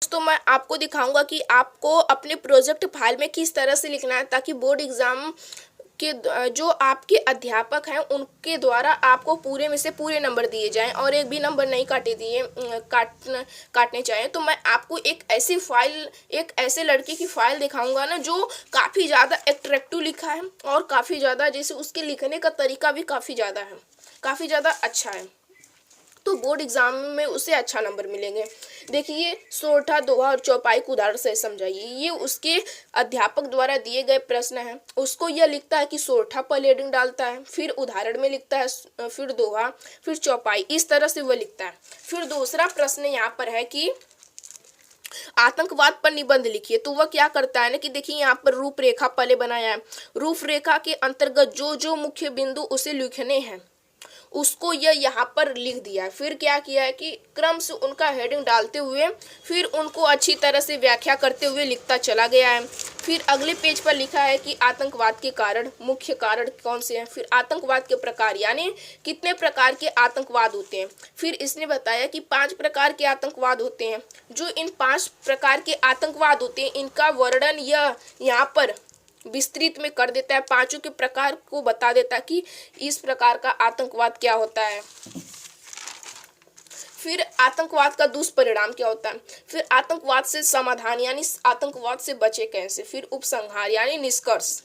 दोस्तों मैं आपको दिखाऊंगा कि आपको अपने प्रोजेक्ट फाइल में किस तरह से लिखना है ताकि बोर्ड एग्जाम के जो आपके अध्यापक हैं उनके द्वारा आपको पूरे में से पूरे नंबर दिए जाएं और एक भी नंबर नहीं काटने चाहिए। तो मैं आपको एक ऐसे लड़के की फाइल दिखाऊंगा ना जो काफ़ी ज़्यादा अट्रैक्टिव लिखा है और काफ़ी ज़्यादा जैसे उसके लिखने का तरीका भी काफ़ी ज़्यादा अच्छा है, तो बोर्ड एग्जाम में उसे अच्छा नंबर मिलेंगे। देखिए, सोरठा, दोहा और चौपाई को उदाहरण से समझाइए। ये उसके अध्यापक द्वारा दिए गए प्रश्न हैं। उसको यह लिखता है कि सोरठा पर हेडिंग डालता है, फिर उदाहरण में लिखता है, फिर दोहा, फिर चौपाई, इस तरह से वह लिखता है। फिर दूसरा प्रश्न यहाँ पर है कि आतंकवाद पर निबंध लिखिए। तो वह क्या करता है ना कि देखिए यहाँ पर रूपरेखा पहले बनाया है। रूपरेखा के अंतर्गत जो जो मुख्य बिंदु उसे लिखने हैं उसको यह यहाँ पर लिख दिया है। फिर क्या किया है कि क्रम से उनका हेडिंग डालते हुए फिर उनको अच्छी तरह से व्याख्या करते हुए लिखता चला गया है। फिर अगले पेज पर लिखा है कि आतंकवाद के कारण, मुख्य कारण कौन से हैं, फिर आतंकवाद के प्रकार यानी कितने प्रकार के आतंकवाद होते हैं। फिर इसने बताया कि 5 प्रकार के आतंकवाद होते हैं। जो इन 5 प्रकार के आतंकवाद होते हैं इनका वर्णन यह यहाँ पर विस्तृत में कर देता है। 5 के प्रकार को बता देता है कि इस प्रकार का आतंकवाद क्या होता है। फिर आतंकवाद का दुष्परिणाम क्या होता है, फिर आतंकवाद से समाधान यानी आतंकवाद से बचे कैसे, फिर उपसंहार यानी निष्कर्ष।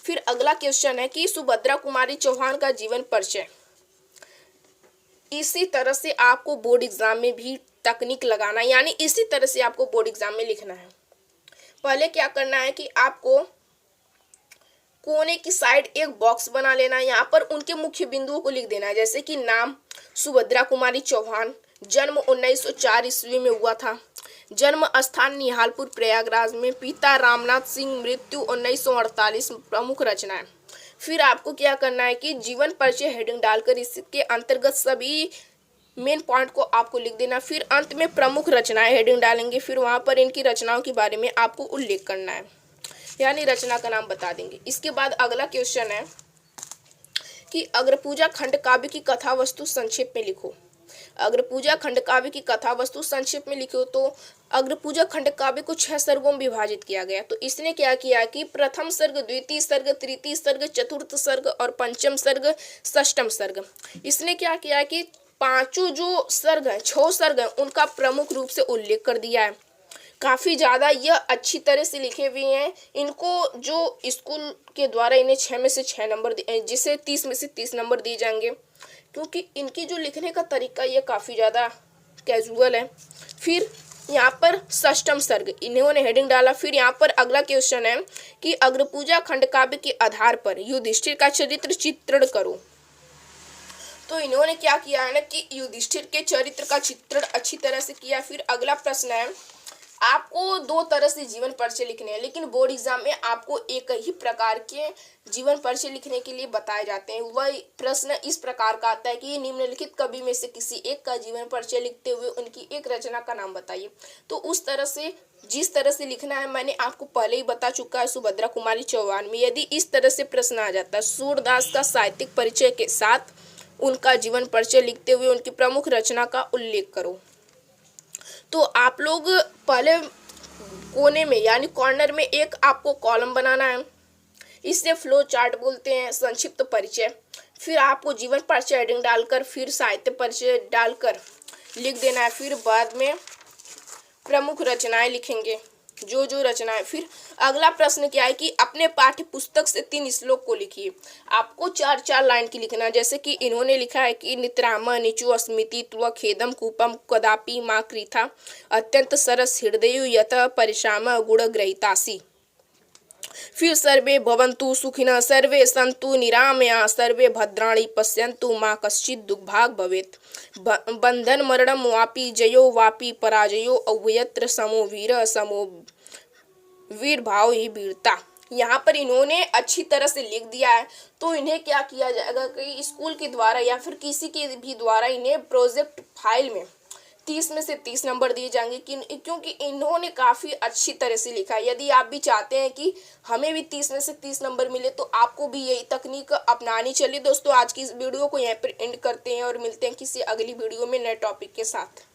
फिर अगला क्वेश्चन है कि सुभद्रा कुमारी चौहान का जीवन परिचय। इसी तरह से आपको बोर्ड एग्जाम में भी तकनीक लगाना यानी इसी तरह से आपको बोर्ड एग्जाम में लिखना है। पहले क्या करना है कि आपको कोने की साइड एक बॉक्स बना लेना है। यहाँ पर उनके मुख्य बिंदुओं को लिख देना है, जैसे कि नाम सुभद्रा कुमारी चौहान, जन्म 1904 ईस्वी में हुआ था, जन्म स्थान निहालपुर प्रयागराज में, पिता रामनाथ सिंह, मृत्यु 1948, प्रमुख रचनाएं। फिर आपको क्या करना है कि जीवन परिचय हेडिंग डालकर इसके अंतर्गत सभी मेन पॉइंट को आपको लिख देना। फिर अंत में प्रमुख रचनाएं हेडिंग डालेंगे, फिर वहाँ पर इनकी रचनाओं के बारे में आपको उल्लेख करना है यानी रचना का नाम बता देंगे। इसके बाद अगला क्वेश्चन है कि अग्रपूजा खंड काव्य की कथा वस्तु संक्षेप में लिखो। अग्रपूजा खंड काव्य की कथा वस्तु संक्षेप में लिखो। तो अग्रपूजा खंड काव्य को 6 सर्गों में विभाजित किया गया। तो इसने क्या किया कि प्रथम सर्ग, द्वितीय सर्ग, तृतीय सर्ग, चतुर्थ सर्ग और पंचम सर्ग, षष्ठम सर्ग, इसने क्या किया कि 5 जो सर्ग हैं, 6 सर्ग हैं, उनका प्रमुख रूप से उल्लेख कर दिया है। काफ़ी ज़्यादा यह अच्छी तरह से लिखे हुए हैं। इनको जो स्कूल के द्वारा इन्हें 6 में से 6 नंबर जिसे 30 में से 30 नंबर दिए जाएंगे, क्योंकि इनकी जो लिखने का तरीका ये काफ़ी ज़्यादा कैजुअल है। फिर यहाँ पर षष्ठम सर्ग इन्होंने हेडिंग डाला। फिर यहाँ पर अगला क्वेश्चन है कि अग्रपूजा खंड काव्य के आधार पर युधिष्ठिर का चरित्र चित्रण करो। तो इन्होंने क्या किया है ना कि युधिष्ठिर के चरित्र का चित्रण अच्छी तरह से किया। फिर अगला प्रश्न है, आपको 2 तरह से जीवन परिचय लिखने हैं, लेकिन बोर्ड एग्जाम में आपको एक ही प्रकार के जीवन परिचय लिखने के लिए बताए जाते हैं। वह प्रश्न इस प्रकार का आता है कि निम्नलिखित कवि में से किसी एक का जीवन परिचय लिखते हुए उनकी एक रचना का नाम बताइए। तो उस तरह से जिस तरह से लिखना है मैंने आपको पहले ही बता चुका है सुभद्रा कुमारी चौहान में। यदि इस तरह से प्रश्न आ जाता है, सूरदास का साहित्यिक परिचय के साथ उनका जीवन परिचय लिखते हुए उनकी प्रमुख रचना का उल्लेख करो। तो आप लोग पहले कोने में यानी कॉर्नर में एक आपको कॉलम बनाना है, इसे फ्लो चार्ट बोलते हैं, संक्षिप्त परिचय। फिर आपको जीवन परिचय हेडिंग डालकर फिर साहित्य परिचय डालकर लिख देना है। फिर बाद में प्रमुख रचनाएं लिखेंगे, जो जो रचनाएं। फिर अगला प्रश्न क्या है कि अपने पाठ्य पुस्तक से 3 श्लोक को लिखिए। आपको 4-4 लाइन की लिखना, जैसे कि इन्होंने लिखा है कि नित्राम निचु अस्मिति त्व खेदम कूपम कदापि माँ कृथा अत्यंत सरस हृदय यत परिश्राम गुण ग्रहितासी। फिर सर्वे भवन्तु सुखिनः, सर्वे सन्तु निरामया, सर्वे भद्राणि पश्यन्तु, मा कश्चित् दुर्भाग् भवेत्। बंधन मरणम वापि जयो वापि पराजयो अव्यत्र समो वीर भाव ही वीरता। यहाँ पर इन्होंने अच्छी तरह से लिख दिया है। तो इन्हें क्या किया जाएगा कि स्कूल के द्वारा या फिर किसी के भी द्वारा इन्हें प्रोजेक्ट फाइल में 30 में से 30 नंबर दिए जाएंगे क्योंकि इन्होंने काफ़ी अच्छी तरह से लिखा है। यदि आप भी चाहते हैं कि हमें भी 30 में से 30 नंबर मिले तो आपको भी यही तकनीक अपनानी चाहिए। दोस्तों आज की इस वीडियो को यहीं पर एंड करते हैं और मिलते हैं किसी अगली वीडियो में नए टॉपिक के साथ।